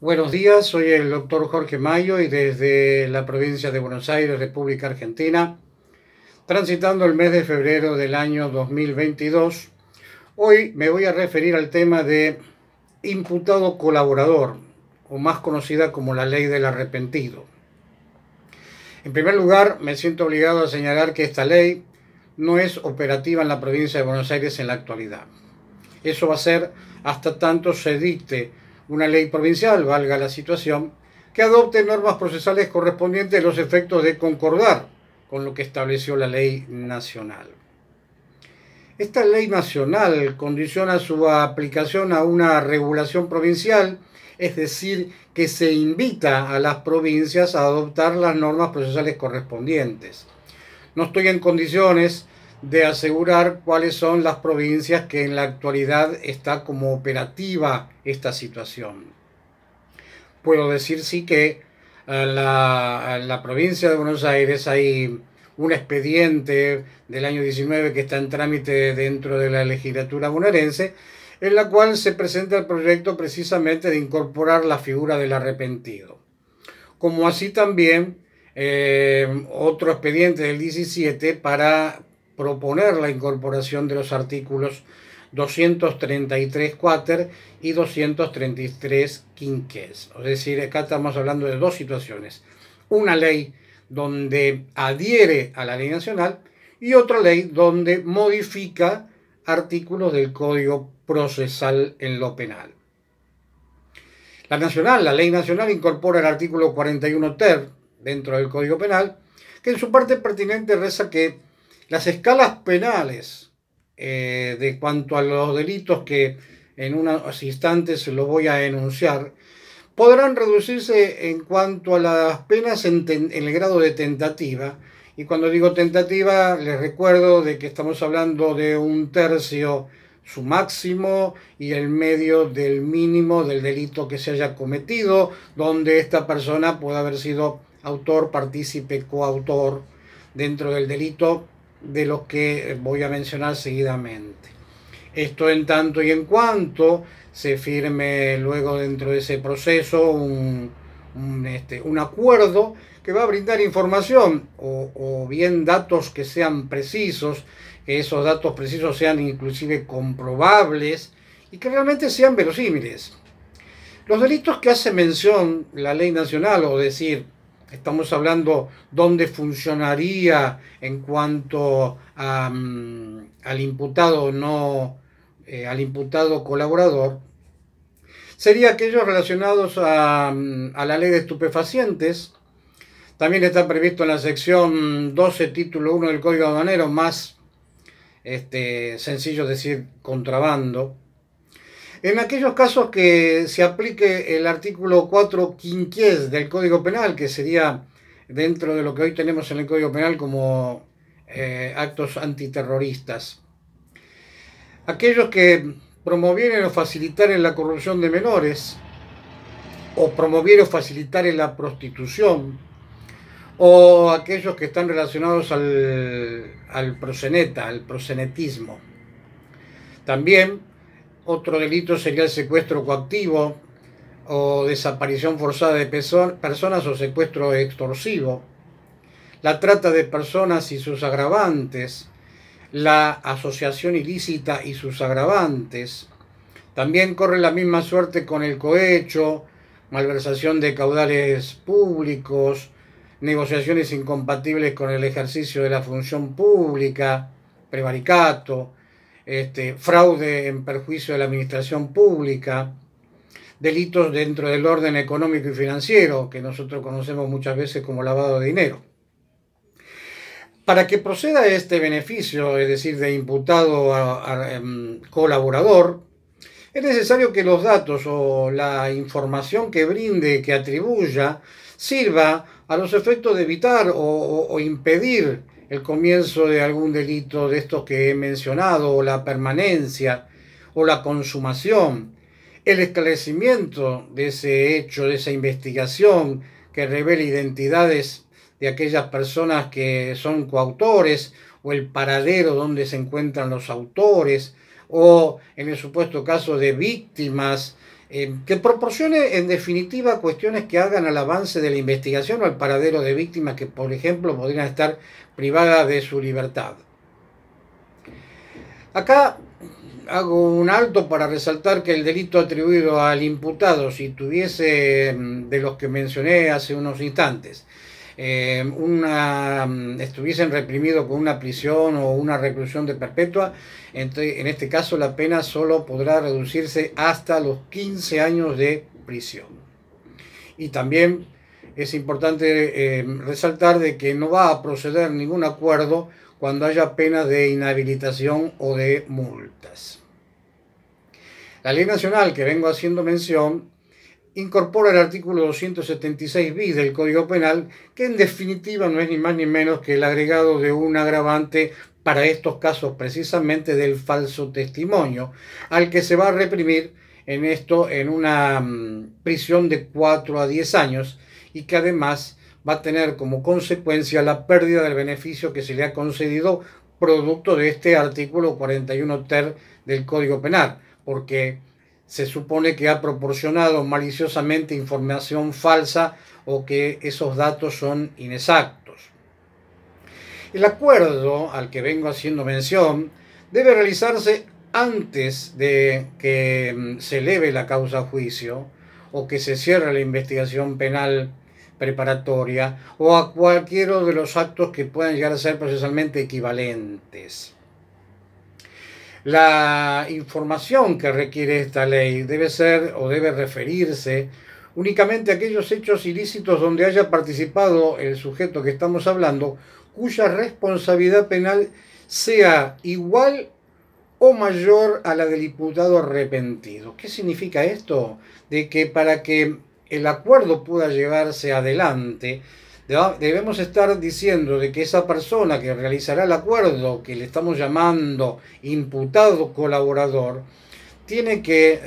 Buenos días, soy el doctor Jorge Mayo y desde la provincia de Buenos Aires, República Argentina, transitando el mes de febrero del año 2022, hoy me voy a referir al tema de imputado colaborador, o más conocida como la ley del arrepentido. En primer lugar, me siento obligado a señalar que esta ley no es operativa en la provincia de Buenos Aires en la actualidad. Eso va a ser hasta tanto se dicte una ley provincial, valga la situación, que adopte normas procesales correspondientes a los efectos de concordar con lo que estableció la ley nacional. Esta ley nacional condiciona su aplicación a una regulación provincial, es decir, que se invita a las provincias a adoptar las normas procesales correspondientes. No estoy en condiciones de asegurar cuáles son las provincias que en la actualidad está como operativa esta situación. Puedo decir sí que en la provincia de Buenos Aires hay un expediente del año 19 que está en trámite dentro de la legislatura bonaerense, en la cual se presenta el proyecto precisamente de incorporar la figura del arrepentido. Como así también otro expediente del 17 para proponer la incorporación de los artículos 233 quater y 233 quinques. Es decir, acá estamos hablando de dos situaciones. Una ley donde adhiere a la ley nacional y otra ley donde modifica artículos del Código Procesal en lo penal. La ley nacional incorpora el artículo 41 ter dentro del Código Penal, que en su parte pertinente reza que las escalas penales de cuanto a los delitos que en unos instantes lo voy a enunciar, podrán reducirse en cuanto a las penas en el grado de tentativa. Y cuando digo tentativa, les recuerdo de que estamos hablando de un tercio su máximo y el medio del mínimo del delito que se haya cometido, donde esta persona puede haber sido autor, partícipe, coautor dentro del delito de los que voy a mencionar seguidamente. Esto en tanto y en cuanto se firme luego dentro de ese proceso un acuerdo que va a brindar información o bien datos que sean precisos, que esos datos precisos sean inclusive comprobables y que realmente sean verosímiles. Los delitos que hace mención la ley nacional, o decir, estamos hablando dónde funcionaría en cuanto al imputado al imputado colaborador, sería aquellos relacionados a la ley de estupefacientes. También está previsto en la sección 12, título 1 del Código Aduanero, más sencillo decir contrabando. En aquellos casos que se aplique el artículo 4 quinquies del Código Penal, que sería dentro de lo que hoy tenemos en el Código Penal como actos antiterroristas. Aquellos que promovieren o facilitaren la corrupción de menores, o promovieren o facilitaren la prostitución, o aquellos que están relacionados al proseneta, al prosenetismo. También otro delito sería el secuestro coactivo o desaparición forzada de personas o secuestro extorsivo, la trata de personas y sus agravantes, la asociación ilícita y sus agravantes. También corre la misma suerte con el cohecho, malversación de caudales públicos, negociaciones incompatibles con el ejercicio de la función pública, prevaricato, fraude en perjuicio de la administración pública, delitos dentro del orden económico y financiero, que nosotros conocemos muchas veces como lavado de dinero. Para que proceda este beneficio, es decir, de imputado a colaborador, es necesario que los datos o la información que brinde, que atribuya, sirva a los efectos de evitar o impedir el comienzo de algún delito de estos que he mencionado, o la permanencia, o la consumación, el esclarecimiento de ese hecho, de esa investigación que revele identidades de aquellas personas que son coautores, o el paradero donde se encuentran los autores, o en el supuesto caso de víctimas que proporcione en definitiva cuestiones que hagan al avance de la investigación o al paradero de víctimas que, por ejemplo, podrían estar privadas de su libertad. Acá hago un alto para resaltar que el delito atribuido al imputado, si tuviese de los que mencioné hace unos instantes, estuviesen reprimidos con una prisión o una reclusión de perpetua, en este caso la pena solo podrá reducirse hasta los 15 años de prisión. Y también es importante resaltar de que no va a proceder ningún acuerdo cuando haya penas de inhabilitación o de multas. La ley nacional que vengo haciendo mención incorpora el artículo 276 bis del Código Penal, que en definitiva no es ni más ni menos que el agregado de un agravante para estos casos precisamente del falso testimonio, al que se va a reprimir en una prisión de 4 a 10 años y que además va a tener como consecuencia la pérdida del beneficio que se le ha concedido producto de este artículo 41 ter del Código Penal, porque se supone que ha proporcionado maliciosamente información falsa o que esos datos son inexactos. El acuerdo al que vengo haciendo mención debe realizarse antes de que se eleve la causa a juicio o que se cierre la investigación penal preparatoria o a cualquiera de los actos que puedan llegar a ser procesalmente equivalentes. La información que requiere esta ley debe ser o debe referirse únicamente a aquellos hechos ilícitos donde haya participado el sujeto que estamos hablando, cuya responsabilidad penal sea igual o mayor a la del imputado arrepentido. ¿Qué significa esto? De que para que el acuerdo pueda llevarse adelante, debemos estar diciendo de que esa persona que realizará el acuerdo, que le estamos llamando imputado colaborador, tiene que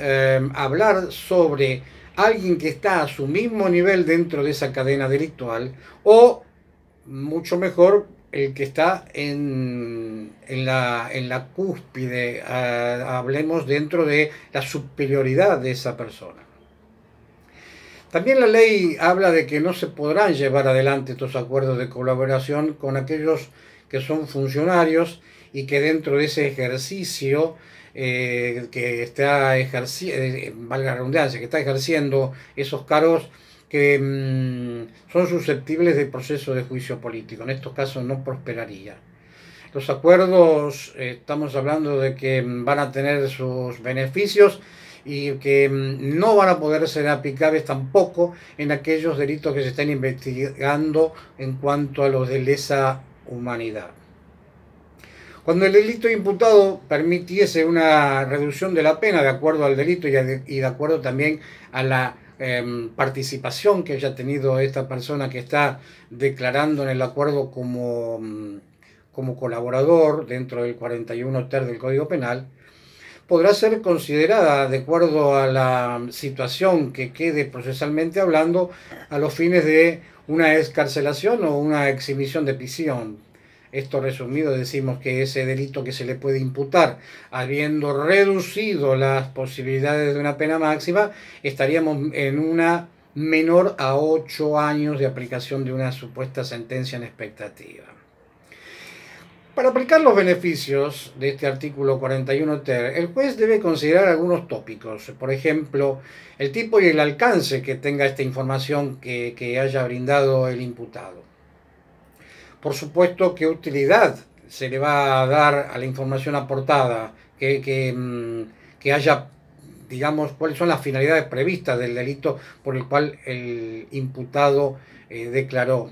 hablar sobre alguien que está a su mismo nivel dentro de esa cadena delictual, o mucho mejor el que está en la cúspide, hablemos dentro de la superioridad de esa persona. También la ley habla de que no se podrán llevar adelante estos acuerdos de colaboración con aquellos que son funcionarios y que dentro de ese ejercicio que está valga la redundancia, que está ejerciendo esos cargos que son susceptibles de proceso de juicio político. En estos casos no prosperaría. Los acuerdos, estamos hablando de que van a tener sus beneficios y que no van a poder ser aplicables tampoco en aquellos delitos que se estén investigando en cuanto a los de lesa humanidad. Cuando el delito imputado permitiese una reducción de la pena de acuerdo al delito y de acuerdo también a la participación que haya tenido esta persona que está declarando en el acuerdo como colaborador dentro del 41 ter del Código Penal, podrá ser considerada de acuerdo a la situación que quede procesalmente hablando a los fines de una excarcelación o una exhibición de prisión. Esto resumido decimos que ese delito que se le puede imputar, habiendo reducido las posibilidades de una pena máxima, estaríamos en una menor a 8 años de aplicación de una supuesta sentencia en expectativa. Para aplicar los beneficios de este artículo 41 ter, el juez debe considerar algunos tópicos, por ejemplo, el tipo y el alcance que tenga esta información que haya brindado el imputado. Por supuesto, qué utilidad se le va a dar a la información aportada, que haya, digamos, cuáles son las finalidades previstas del delito por el cual el imputado declaró.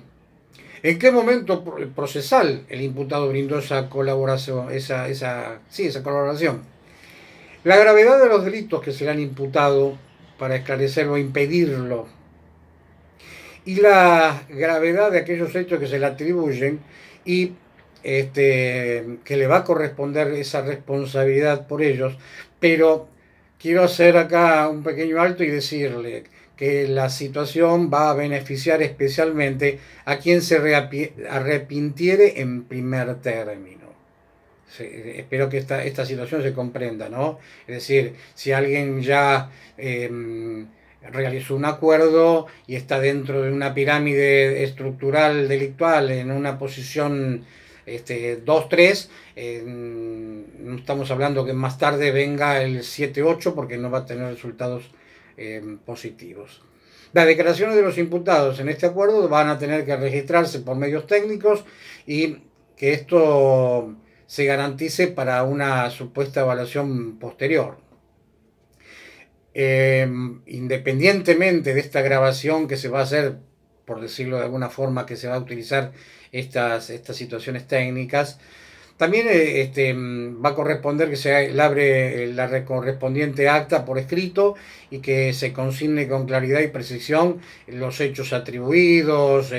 ¿En qué momento procesal el imputado brindó esa colaboración? Esa colaboración. La gravedad de los delitos que se le han imputado para esclarecerlo o impedirlo, y la gravedad de aquellos hechos que se le atribuyen y que le va a corresponder esa responsabilidad por ellos. Pero quiero hacer acá un pequeño alto y decirle que la situación va a beneficiar especialmente a quien se arrepintiere en primer término. espero que esta situación se comprenda, ¿no? Es decir, si alguien ya realizó un acuerdo y está dentro de una pirámide estructural delictual en una posición 2-3, no estamos hablando que más tarde venga el 7-8 porque no va a tener resultados positivos. Las declaraciones de los imputados en este acuerdo van a tener que registrarse por medios técnicos y que esto se garantice para una supuesta evaluación posterior. Independientemente de esta grabación que se va a hacer, por decirlo de alguna forma, que se va a utilizar estas situaciones técnicas, también va a corresponder que se abre la correspondiente acta por escrito y que se consigne con claridad y precisión los hechos atribuidos,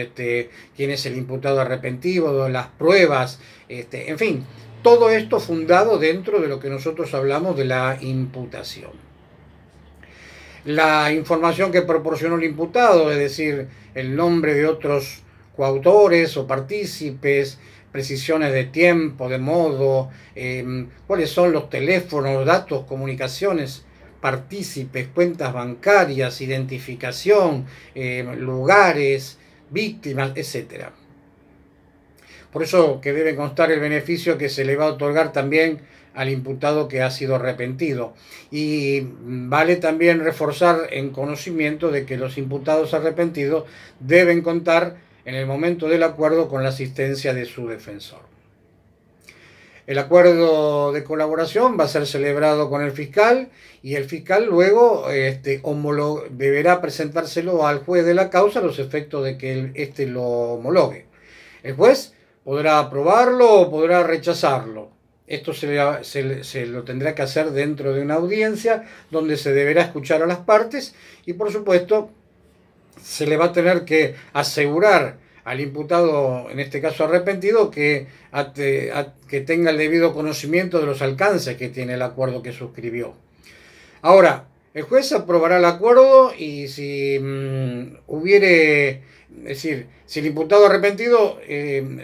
quién es el imputado arrepentido, las pruebas, en fin, todo esto fundado dentro de lo que nosotros hablamos de la imputación. La información que proporcionó el imputado, es decir, el nombre de otros coautores o partícipes, precisiones de tiempo, de modo, cuáles son los teléfonos, datos, comunicaciones, partícipes, cuentas bancarias, identificación, lugares, víctimas, etc. Por eso que debe constar el beneficio que se le va a otorgar también al imputado que ha sido arrepentido. Y vale también reforzar en conocimiento de que los imputados arrepentidos deben contar en el momento del acuerdo con la asistencia de su defensor. El acuerdo de colaboración va a ser celebrado con el fiscal y el fiscal luego deberá presentárselo al juez de la causa a los efectos de que éste lo homologue. El juez podrá aprobarlo o podrá rechazarlo. Esto se lo tendrá que hacer dentro de una audiencia donde se deberá escuchar a las partes y, por supuesto, se le va a tener que asegurar al imputado, en este caso arrepentido, que tenga el debido conocimiento de los alcances que tiene el acuerdo que suscribió. Ahora, el juez aprobará el acuerdo y si si el imputado arrepentido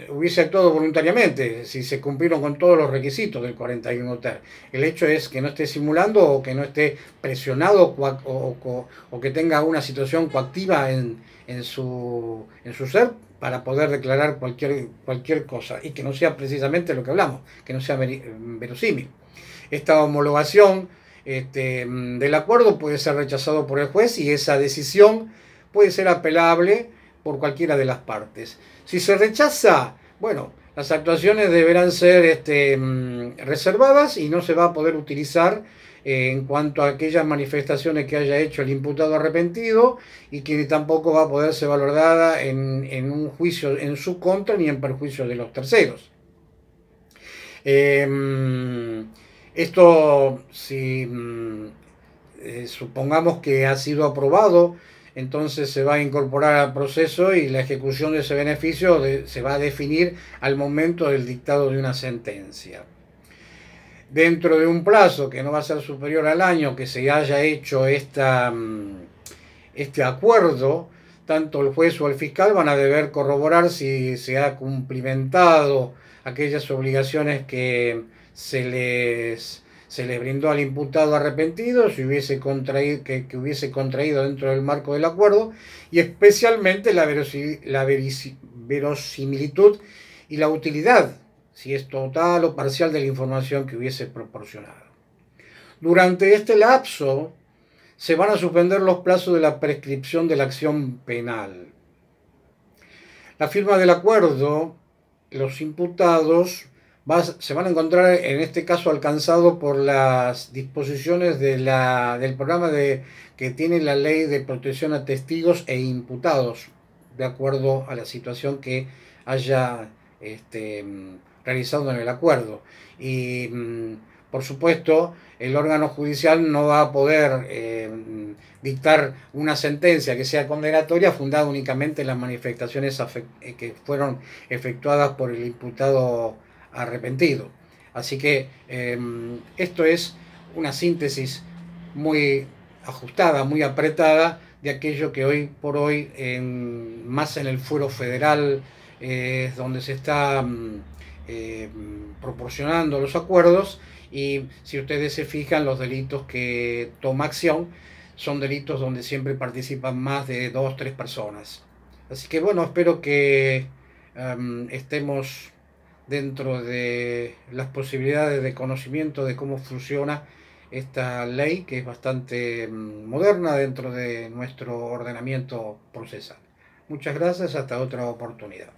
hubiese actuado voluntariamente, si se cumplieron con todos los requisitos del 41 ter. El hecho es que no esté simulando o que no esté presionado o que tenga una situación coactiva en su ser para poder declarar cualquier cosa y que no sea precisamente lo que hablamos, que no sea verosímil. Esta homologación del acuerdo puede ser rechazado por el juez y esa decisión puede ser apelable por cualquiera de las partes. Si se rechaza, bueno, las actuaciones deberán ser reservadas y no se va a poder utilizar en cuanto a aquellas manifestaciones que haya hecho el imputado arrepentido y que tampoco va a poder ser valorada en un juicio en su contra ni en perjuicio de los terceros. Esto, si supongamos que ha sido aprobado, entonces se va a incorporar al proceso y la ejecución de ese beneficio se va a definir al momento del dictado de una sentencia. Dentro de un plazo que no va a ser superior al año que se haya hecho este acuerdo, tanto el juez o el fiscal van a deber corroborar si se ha cumplimentado aquellas obligaciones que se les brindó al imputado arrepentido, si hubiese contraído, que hubiese contraído dentro del marco del acuerdo, y especialmente la verosimilitud y la utilidad, si es total o parcial, de la información que hubiese proporcionado. Durante este lapso se van a suspender los plazos de la prescripción de la acción penal. La firma del acuerdo, los imputados se van a encontrar en este caso alcanzados por las disposiciones del programa que tiene la Ley de Protección a Testigos e Imputados, de acuerdo a la situación que haya realizado en el acuerdo. Y por supuesto, el órgano judicial no va a poder dictar una sentencia que sea condenatoria fundada únicamente en las manifestaciones que fueron efectuadas por el imputado arrepentido. Así que esto es una síntesis muy ajustada, muy apretada de aquello que hoy por hoy, más en el fuero federal, donde se está proporcionando los acuerdos, y si ustedes se fijan, los delitos que toma acción son delitos donde siempre participan más de 2 o 3 personas. Así que bueno, espero que estemos dentro de las posibilidades de conocimiento de cómo funciona esta ley, que es bastante moderna dentro de nuestro ordenamiento procesal. Muchas gracias, hasta otra oportunidad.